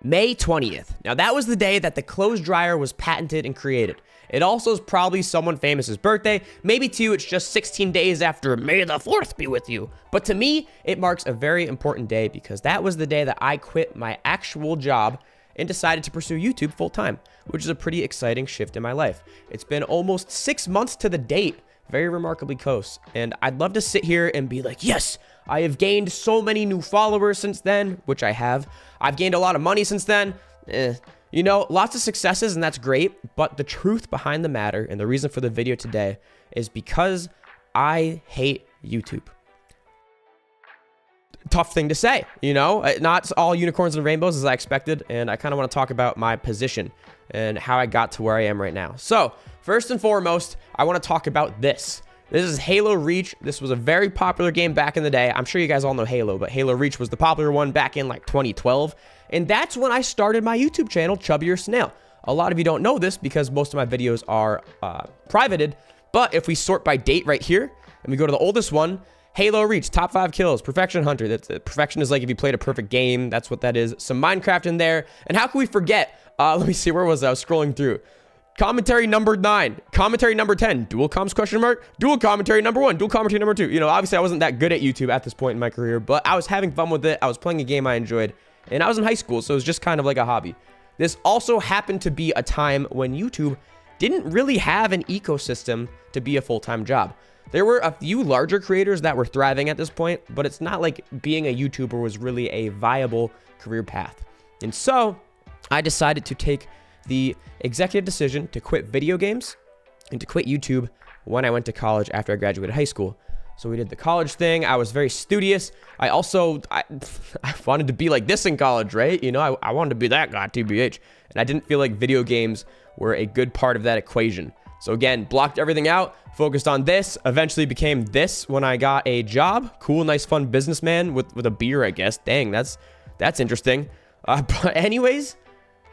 May 20th. Now, that was the day that the clothes dryer was patented and created. It also is probably someone famous's birthday. Maybe to you, it's just 16 days after May the 4th be with you. But to me, it marks a very important day because that was the day that I quit my actual job and decided to pursue YouTube full time, which is a pretty exciting shift in my life. It's been almost 6 months to the date, very remarkably close. And I'd love to sit here and be like, yes, I have gained so many new followers since then, which I have. I've gained a lot of money since then. You know, lots of successes, and that's great. But the truth behind the matter and the reason for the video today is because I hate YouTube. Tough thing to say, you know, not all unicorns and rainbows as I expected. And I kind of want to talk about my position and how I got to where I am right now. So first and foremost, I want to talk about this. This is Halo Reach. This was a very popular game back in the day. I'm sure you guys all know Halo, but Halo Reach was the popular one back in like 2012. And that's when I started my YouTube channel, Chubbier Snail. A lot of you don't know this because most of my videos are privated. But if we sort by date right here, and we go to the oldest one, Halo Reach, top 5 kills, Perfection Hunter. Perfection is like if you played a perfect game. That's what that is. Some Minecraft in there. And how can we forget? Let me see, where was I? I was scrolling through. Commentary number 9, commentary number 10, dual comms question mark, dual commentary number 1, dual commentary number 2. You know, obviously I wasn't that good at YouTube at this point in my career, but I was having fun with it. I was playing a game I enjoyed, and I was in high school, so it was just kind of like a hobby. This also happened to be a time when YouTube didn't really have an ecosystem to be a full-time job. There were a few larger creators that were thriving at this point, but it's not like being a YouTuber was really a viable career path. And so I decided to take the executive decision to quit video games and to quit YouTube when I went to college after I graduated high school. So we did the college thing. I was very studious. I wanted to be like this in college, right? You know, I wanted to be that guy, TBH. And I didn't feel like video games were a good part of that equation. So again, blocked everything out, focused on this, eventually became this when I got a job. Cool, nice, fun businessman with a beer, I guess. Dang, that's interesting. But anyways,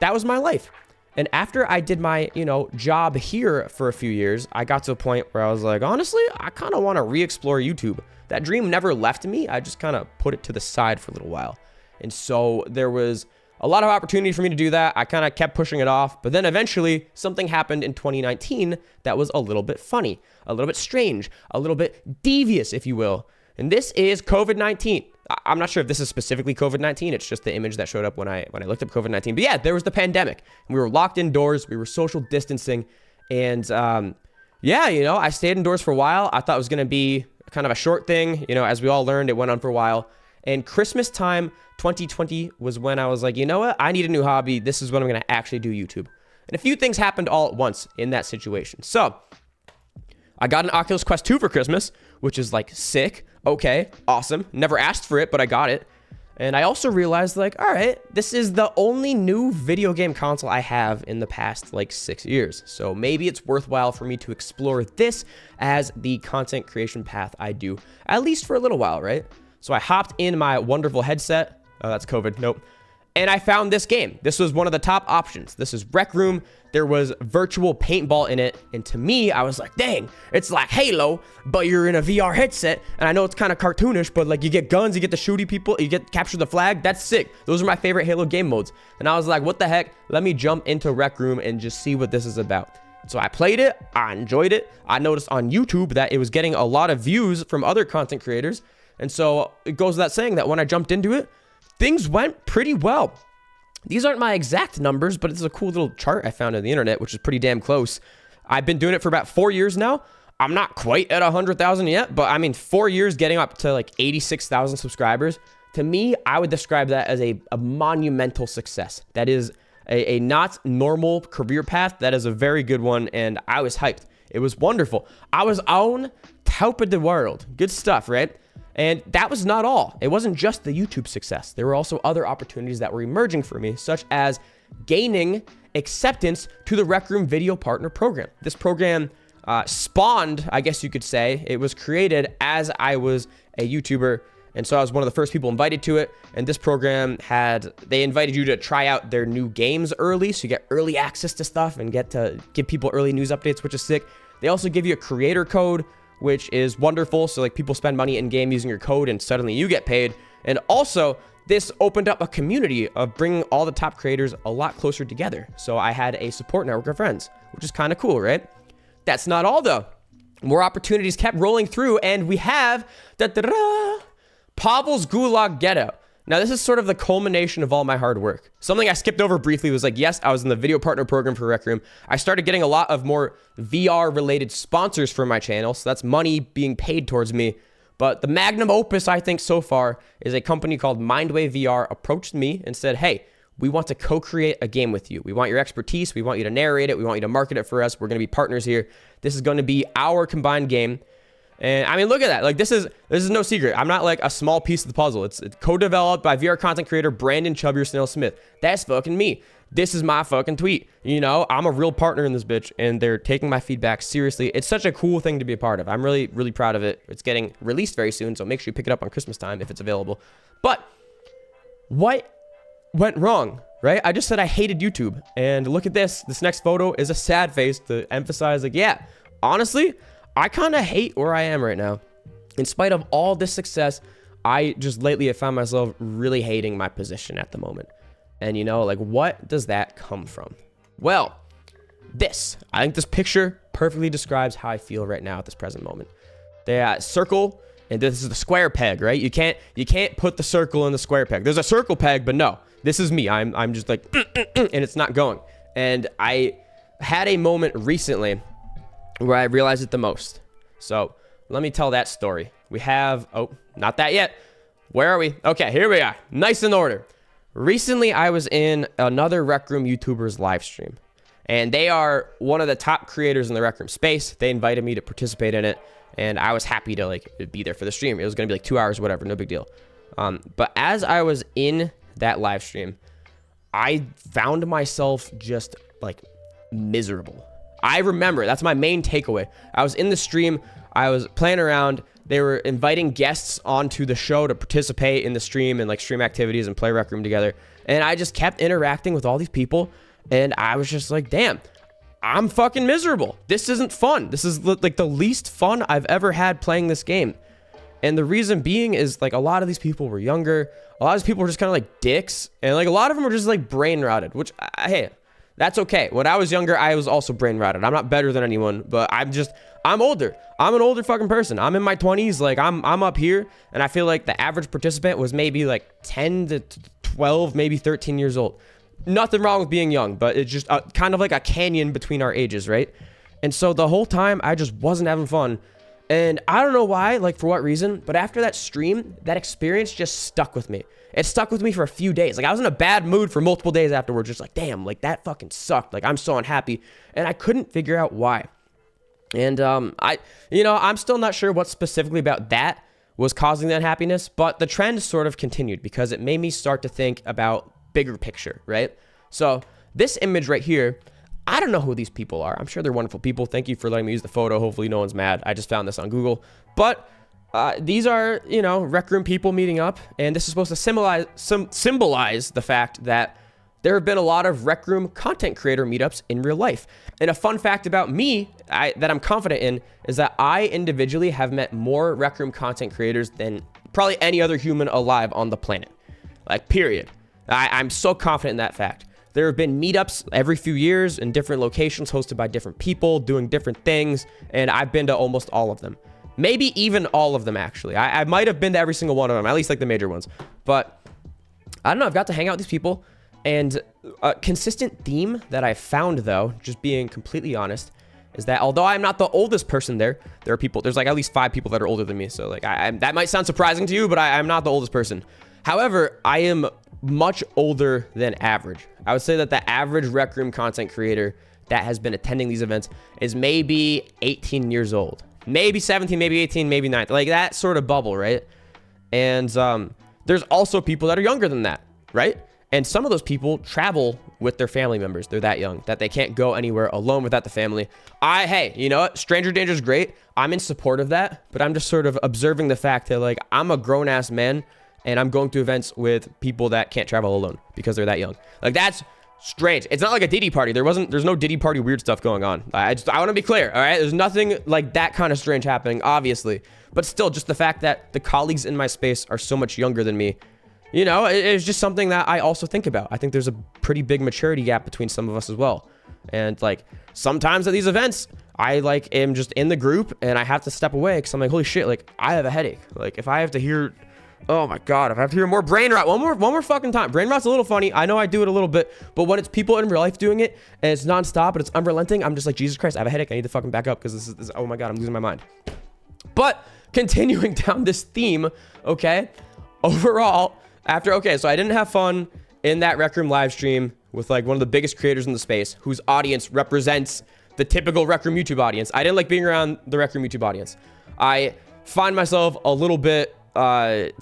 that was my life. And after I did my, job here for a few years, I got to a point where I was like, honestly, I kind of want to re-explore YouTube. That dream never left me. I just kind of put it to the side for a little while. And so there was a lot of opportunity for me to do that. I kind of kept pushing it off. But then eventually something happened in 2019 that was a little bit funny, a little bit strange, a little bit devious, if you will. And this is COVID-19. I'm not sure if this is specifically COVID-19. It's just the image that showed up when I looked up COVID-19. But yeah, there was the pandemic. We were locked indoors. We were social distancing. And I stayed indoors for a while. I thought it was going to be kind of a short thing. You know, as we all learned, it went on for a while. And Christmas time 2020 was when I was like, you know what? I need a new hobby. This is when I'm going to actually do YouTube. And a few things happened all at once in that situation. So I got an Oculus Quest 2 for Christmas, which is like sick. Okay, awesome. Never asked for it, but I got it. And I also realized like, all right, this is the only new video game console I have in the past like 6 years. So maybe it's worthwhile for me to explore this as the content creation path I do, at least for a little while, right? So I hopped in my wonderful headset. Oh, that's COVID. Nope. And I found this game. This was one of the top options. This is Rec Room. There was virtual paintball in it. And to me, I was like, dang, it's like Halo, but you're in a VR headset. And I know it's kind of cartoonish, but like you get guns, you get to shooty people, you get capture the flag. That's sick. Those are my favorite Halo game modes. And I was like, what the heck? Let me jump into Rec Room and just see what this is about. So I played it. I enjoyed it. I noticed on YouTube that it was getting a lot of views from other content creators. And so it goes without saying that when I jumped into it, things went pretty well. These aren't my exact numbers, but it's a cool little chart I found on the internet, which is pretty damn close. I've been doing it for about 4 years now. I'm not quite at 100,000 yet, but I mean, 4 years getting up to like 86,000 subscribers. To me, I would describe that as a monumental success. That is a not normal career path. That is a very good one, and I was hyped. It was wonderful. I was on top of the world. Good stuff, right? And that was not all. It wasn't just the YouTube success. There were also other opportunities that were emerging for me, such as gaining acceptance to the Rec Room Video Partner Program. This program spawned, I guess you could say. It was created as I was a YouTuber, and so I was one of the first people invited to it. And this program they invited you to try out their new games early, so you get early access to stuff and get to give people early news updates, which is sick. They also give you a creator code, which is wonderful. So like people spend money in game using your code and suddenly you get paid. And also this opened up a community of bringing all the top creators a lot closer together. So I had a support network of friends, which is kind of cool, right? That's not all though. More opportunities kept rolling through, and we have Pavel's Gulag Ghetto. Now, this is sort of the culmination of all my hard work. Something I skipped over briefly was like, yes, I was in the video partner program for Rec Room. I started getting a lot of more VR-related sponsors for my channel, so that's money being paid towards me. But the magnum opus, I think, so far is a company called Mindwave VR approached me and said, hey, we want to co-create a game with you. We want your expertise. We want you to narrate it. We want you to market it for us. We're going to be partners here. This is going to be our combined game. And I mean, look at that. Like, this is no secret. I'm not like a small piece of the puzzle. It's co-developed by VR content creator Brandon Chubbier Snail Smith. That's fucking me. This is my fucking tweet. You know, I'm a real partner in this bitch, and they're taking my feedback seriously. It's such a cool thing to be a part of. I'm really, really proud of it. It's getting released very soon, so make sure you pick it up on Christmas time if it's available. But what went wrong, right? I just said I hated YouTube, and look at this. This next photo is a sad face to emphasize, like, yeah, honestly, I kind of hate where I am right now. In spite of all this success, I just lately have found myself really hating my position at the moment. And you know, like, what does that come from? Well, I think this picture perfectly describes how I feel right now at this present moment. The circle, and this is the square peg, right? You can't put the circle in the square peg. There's a circle peg, but no, this is me. I'm just like, and it's not going. And I had a moment recently where I realized it the most. So let me tell that story. We have, oh, not that yet. Where are we? Okay, here we are. Nice in order. Recently, I was in another Rec Room YouTuber's live stream, and they are one of the top creators in the Rec Room space. They invited me to participate in it, and I was happy to like be there for the stream. It was gonna be like 2 hours, whatever, no big deal. But as I was in that live stream, I found myself just like miserable. I remember, that's my main takeaway. I was in the stream, I was playing around, they were inviting guests onto the show to participate in the stream and like stream activities and play Rec Room together. And I just kept interacting with all these people, and I was just like, damn, I'm fucking miserable. This isn't fun. This is like the least fun I've ever had playing this game. And the reason being is like a lot of these people were younger. A lot of these people were just kind of like dicks. And like a lot of them were just like brain rotted, which, hey, that's okay. When I was younger, I was also brain rotted. I'm not better than anyone, but I'm older. I'm an older fucking person. I'm in my 20s. Like I'm up here, and I feel like the average participant was maybe like 10 to 12, maybe 13 years old. Nothing wrong with being young, but it's just kind of like a canyon between our ages, right? And so the whole time I just wasn't having fun. And I don't know why, like for what reason, but after that stream, that experience just stuck with me. It stuck with me for a few days. Like I was in a bad mood for multiple days afterwards, just like, damn, like that fucking sucked. Like I'm so unhappy, and I couldn't figure out why. And I'm still not sure what specifically about that was causing that happiness, but the trend sort of continued because it made me start to think about bigger picture, right? So this image right here, I don't know who these people are. I'm sure they're wonderful people. Thank you for letting me use the photo. Hopefully no one's mad. I just found this on Google. But these are, Rec Room people meeting up, and this is supposed to symbolize the fact that there have been a lot of Rec Room content creator meetups in real life. And a fun fact about me that I'm confident in is that I individually have met more Rec Room content creators than probably any other human alive on the planet. Like, period. I'm so confident in that fact. There have been meetups every few years in different locations hosted by different people doing different things, and I've been to almost all of them. Maybe even all of them, actually. I might have been to every single one of them, at least like the major ones. But I don't know, I've got to hang out with these people, and a consistent theme that I found, though, just being completely honest, is that although I'm not the oldest person there are people, there's like at least 5 people that are older than me, so like that might sound surprising to you, but I'm not the oldest person. However, I am much older than average. I would say that the average Rec Room content creator that has been attending these events is maybe 18 years old. Maybe 17, maybe 18, maybe 9. Like that sort of bubble, right? And there's also people that are younger than that, right? And some of those people travel with their family members. They're that young that they can't go anywhere alone without the family. Hey, you know what? Stranger danger is great. I'm in support of that, but I'm just sort of observing the fact that like I'm a grown-ass man and I'm going to events with people that can't travel alone because they're that young. Like that's strange. It's not like a Diddy party. There's no Diddy party weird stuff going on. I want to be clear, all right? There's nothing like that kind of strange happening, obviously. But still, just the fact that the colleagues in my space are so much younger than me You know, it's just something that I also think about. I think there's a pretty big maturity gap between some of us as well. And like sometimes at these events, I like am just in the group and I have to step away because I'm like, holy shit, like I have a headache. Like if I have to hear, oh my God, if I have to hear more brain rot, one more fucking time. Brain rot's a little funny. I know I do it a little bit, but when it's people in real life doing it and it's nonstop and it's unrelenting, I'm just like, Jesus Christ, I have a headache. I need to fucking back up because this is, oh my God, I'm losing my mind. But continuing down this theme, okay, overall, so I didn't have fun in that Rec Room live stream with like one of the biggest creators in the space whose audience represents the typical Rec Room YouTube audience. I didn't like being around the Rec Room YouTube audience. I find myself a little bit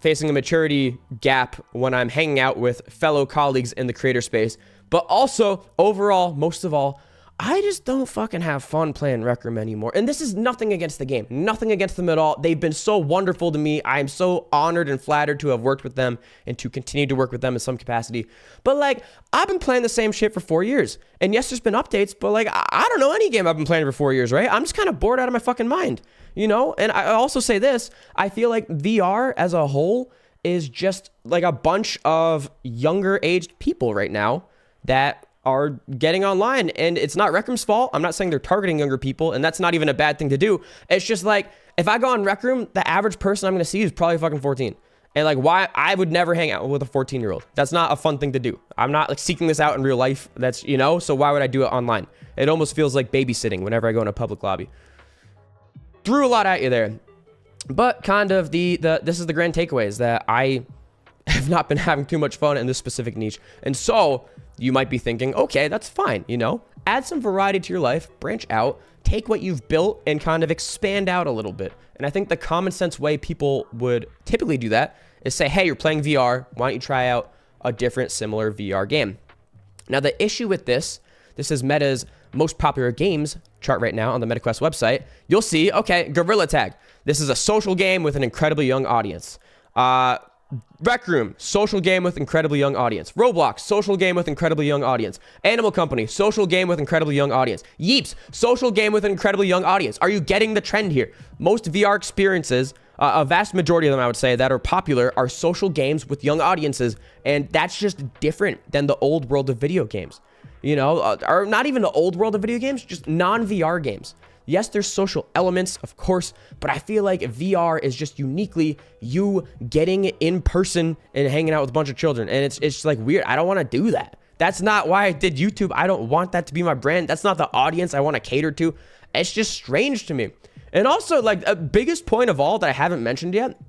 facing a maturity gap when I'm hanging out with fellow colleagues in the creator space. But also, overall, most of all, I just don't fucking have fun playing Rec Room anymore. And this is nothing against the game. Nothing against them at all. They've been so wonderful to me. I am so honored and flattered to have worked with them and to continue to work with them in some capacity. But like, I've been playing the same shit for 4 years. And yes, there's been updates, but like, I don't know any game I've been playing for 4 years, right? I'm just kind of bored out of my fucking mind, you know? And I also say this, I feel like VR as a whole is just like a bunch of younger aged people right now that are getting online, and it's not Rec Room's fault. I'm not saying they're targeting younger people, and that's not even a bad thing to do. It's just like, if I go on Rec Room, the average person I'm going to see is probably fucking 14. And like, why? I would never hang out with a 14-year-old. That's not a fun thing to do. I'm not like seeking this out in real life. That's, you know, so why would I do it online? It almost feels like babysitting whenever I go in a public lobby. Threw a lot at you there. But kind of this is the grand takeaway, is that I have not been having too much fun in this specific niche. And so you might be thinking, okay, that's fine, you know, add some variety to your life, branch out, take what you've built and kind of expand out a little bit. And I think the common sense way people would typically do that is say, hey, you're playing VR, why don't you try out a different similar VR game? Now, the issue with this is Meta's most popular games chart right now on the MetaQuest website. You'll see, okay, Gorilla Tag. This is a social game with an incredibly young audience. Rec Room, social game with incredibly young audience. Roblox, social game with incredibly young audience. Animal Company, social game with incredibly young audience. Yeeps, social game with an incredibly young audience. Are you getting the trend here? Most VR experiences, a vast majority of them, I would say, that are popular are social games with young audiences, and that's just different than the old world of video games. You know, or not even the old world of video games, just non-VR games. Yes, there's social elements, of course, but I feel like VR is just uniquely you getting in person and hanging out with a bunch of children. And it's just like weird. I don't want to do that. That's not why I did YouTube. I don't want that to be my brand. That's not the audience I want to cater to. It's just strange to me. And also, like, a biggest point of all that I haven't mentioned yet,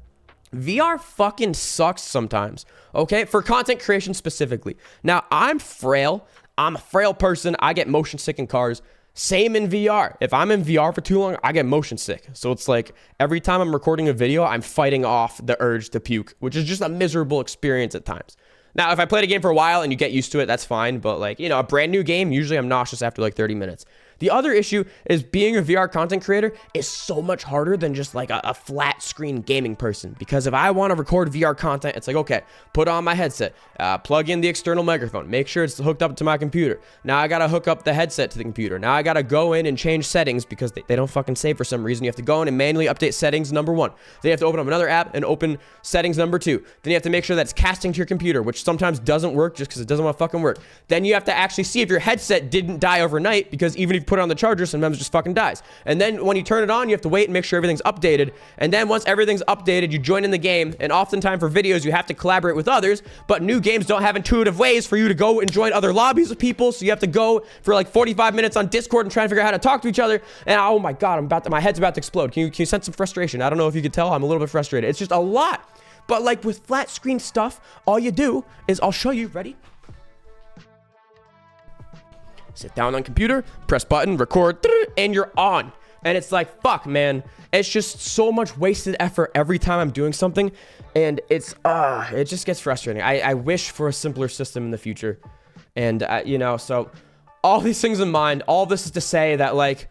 VR fucking sucks sometimes, okay? For content creation specifically. Now, I'm frail. I'm a frail person. I get motion sick in cars. Same in VR. If I'm in VR for too long, I get motion sick. So it's like every time I'm recording a video, I'm fighting off the urge to puke, which is just a miserable experience at times. Now, if I played a game for a while and you get used to it, that's fine. But like, you know, a brand new game, usually I'm nauseous after like 30 minutes. The other issue is being a VR content creator is so much harder than just like a flat screen gaming person. Because if I want to record VR content, it's like, okay, put on my headset, plug in the external microphone, make sure it's hooked up to my computer. Now I got to hook up the headset to the computer. Now I got to go in and change settings because they don't fucking save for some reason. You have to go in and manually update settings, number one. Then you have to open up another app and open settings, number two. Then you have to make sure that it's casting to your computer, which sometimes doesn't work just because it doesn't want to fucking work. Then you have to actually see if your headset didn't die overnight, because even if you put it on the charger, sometimes it just fucking dies. And then when you turn it on, you have to wait and make sure everything's updated. And then once everything's updated, you join in the game. And oftentimes for videos, you have to collaborate with others, but new games don't have intuitive ways for you to go and join other lobbies with people. So you have to go for like 45 minutes on Discord and try to figure out how to talk to each other. And oh my God, my head's about to explode. Can you sense some frustration? I don't know if you could tell, I'm a little bit frustrated. It's just a lot. But like with flat screen stuff, all you do is, I'll show you, ready? Sit down on computer, press button, record, and you're on. And it's like, fuck, man. It's just so much wasted effort every time I'm doing something. And it just gets frustrating. I wish for a simpler system in the future. And, you know, so all these things in mind, all this is to say that, like,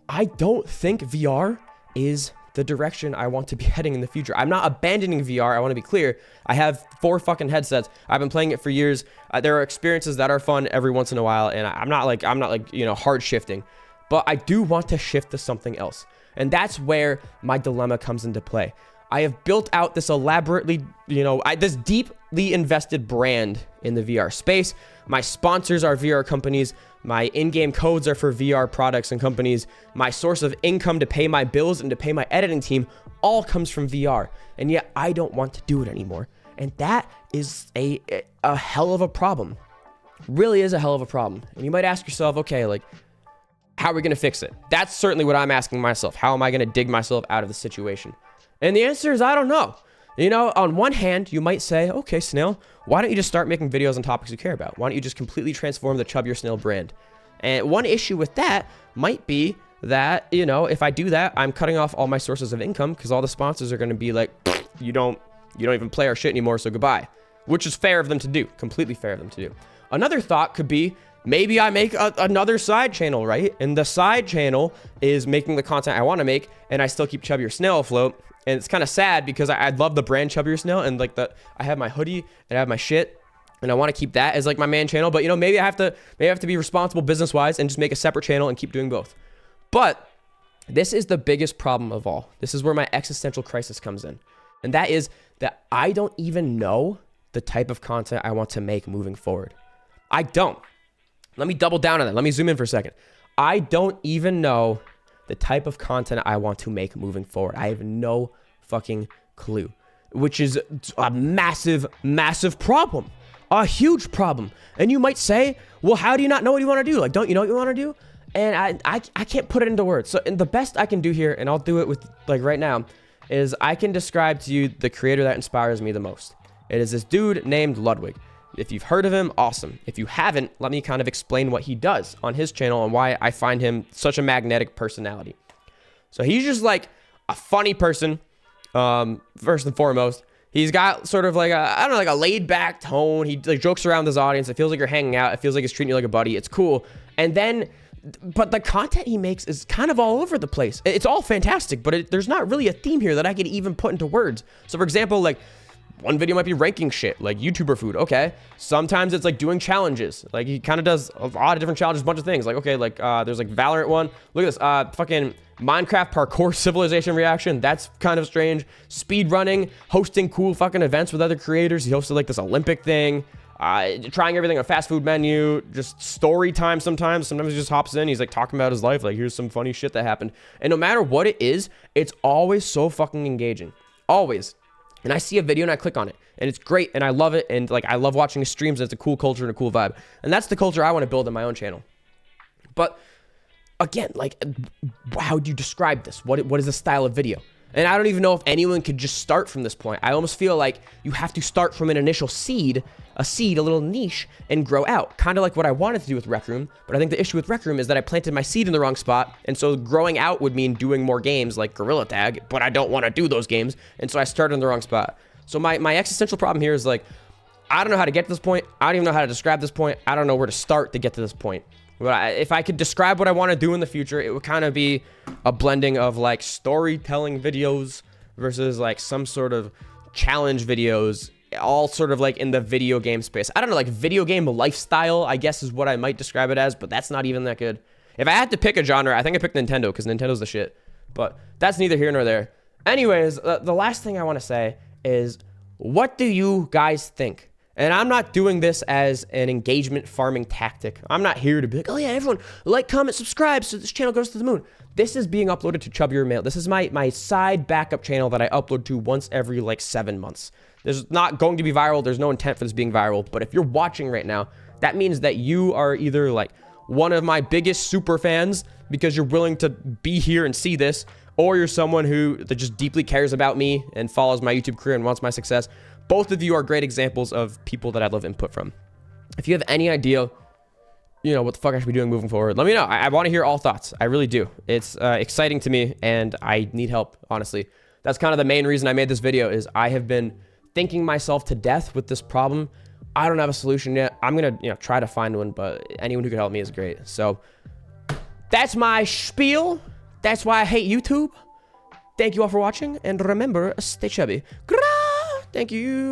I don't think VR is the direction I want to be heading in the future. I'm not abandoning VR. I want to be clear. I have 4 fucking headsets. I've been playing it for years. There are experiences that are fun every once in a while, and I'm not like, you know, hard shifting, but I do want to shift to something else. And that's where my dilemma comes into play. I have built out this elaborately, you know, this deep deeply invested brand in the VR space. My sponsors are VR companies. My in-game codes are for VR products and companies. My source of income to pay my bills and to pay my editing team all comes from VR. And yet I don't want to do it anymore. And that is a hell of a problem. Really is a hell of a problem. And you might ask yourself, okay, like, how are we going to fix it? That's certainly what I'm asking myself. How am I going to dig myself out of the situation? And the answer is, I don't know. You know, on one hand, you might say, okay, Snail, why don't you just start making videos on topics you care about? Why don't you just completely transform the Chub Your Snail brand? And one issue with that might be that, you know, if I do that, I'm cutting off all my sources of income because all the sponsors are going to be like, you don't even play our shit anymore, so goodbye. Which is fair of them to do. Completely fair of them to do. Another thought could be, maybe I make another side channel, right? And the side channel is making the content I want to make, and I still keep Chub Your Snail afloat. And it's kind of sad because I love the brand Chub Your Snail, and like I have my hoodie and I have my shit, and I want to keep that as like my main channel. But you know, maybe I have to be responsible business wise and just make a separate channel and keep doing both. But this is the biggest problem of all. This is where my existential crisis comes in, and that is that I don't even know the type of content I want to make moving forward. I don't. Let me double down on that. Let me zoom in for a second. I don't even know the type of content I want to make moving forward. I have no fucking clue, which is a massive, massive problem, a huge problem. And you might say, well, how do you not know what you want to do? Like, don't you know what you want to do? And I can't put it into words. So and the best I can do here, and I'll do it with like right now, is I can describe to you the creator that inspires me the most. It is this dude named Ludwig. If you've heard of him, awesome. If you haven't, let me kind of explain what he does on his channel and why I find him such a magnetic personality. So he's just like a funny person, first and foremost. He's got sort of like I don't know, like a laid back tone. He like jokes around his audience. It feels like you're hanging out. It feels like he's treating you like a buddy. It's cool. And then, but the content he makes is kind of all over the place. It's all fantastic, but there's not really a theme here that I could even put into words. So for example, like, one video might be ranking shit, like YouTuber food. Okay. Sometimes it's like doing challenges. Like he kind of does a lot of different challenges, a bunch of things. Like, okay, like there's like Valorant one. Look at this, fucking Minecraft parkour civilization reaction. That's kind of strange. Speed running, hosting cool fucking events with other creators. He hosted like this Olympic thing. Trying everything on a fast food menu. Just story time sometimes. Sometimes he just hops in. He's like talking about his life. Like, here's some funny shit that happened. And no matter what it is, it's always so fucking engaging. Always. And I see a video and I click on it and it's great and I love it. And like, I love watching his streams. And it's a cool culture and a cool vibe. And that's the culture I want to build in my own channel. But again, like, how do you describe this? What is the style of video? And I don't even know if anyone could just start from this point. I almost feel like you have to start from an initial seed, a little niche, and grow out. Kind of like what I wanted to do with Rec Room. But I think the issue with Rec Room is that I planted my seed in the wrong spot. And so growing out would mean doing more games like Gorilla Tag, but I don't want to do those games. And so I started in the wrong spot. So my existential problem here is like, I don't know how to get to this point. I don't even know how to describe this point. I don't know where to start to get to this point. But if I could describe what I want to do in the future, it would kind of be a blending of like storytelling videos versus like some sort of challenge videos, all sort of like in the video game space. I don't know, like video game lifestyle, I guess is what I might describe it as, but that's not even that good. If I had to pick a genre, I think I picked Nintendo because Nintendo's the shit, but that's neither here nor there. Anyways, the last thing I want to say is, what do you guys think? And I'm not doing this as an engagement farming tactic. I'm not here to be like, oh yeah, everyone like, comment, subscribe so this channel goes to the moon. This is being uploaded to Chub Your Mail. This is my side backup channel that I upload to once every like 7 months. There's not going to be viral. There's no intent for this being viral. But if you're watching right now, that means that you are either like one of my biggest super fans because you're willing to be here and see this, or you're someone that just deeply cares about me and follows my YouTube career and wants my success. Both of you are great examples of people that I'd love input from. If you have any idea, you know, what the fuck I should be doing moving forward, let me know. I want to hear all thoughts. I really do. It's exciting to me and I need help, honestly. That's kind of the main reason I made this video is I have been thinking myself to death with this problem. I don't have a solution yet. I'm going to, try to find one, but anyone who could help me is great. So that's my spiel. That's why I hate YouTube. Thank you all for watching. And remember, stay chubby. Thank you.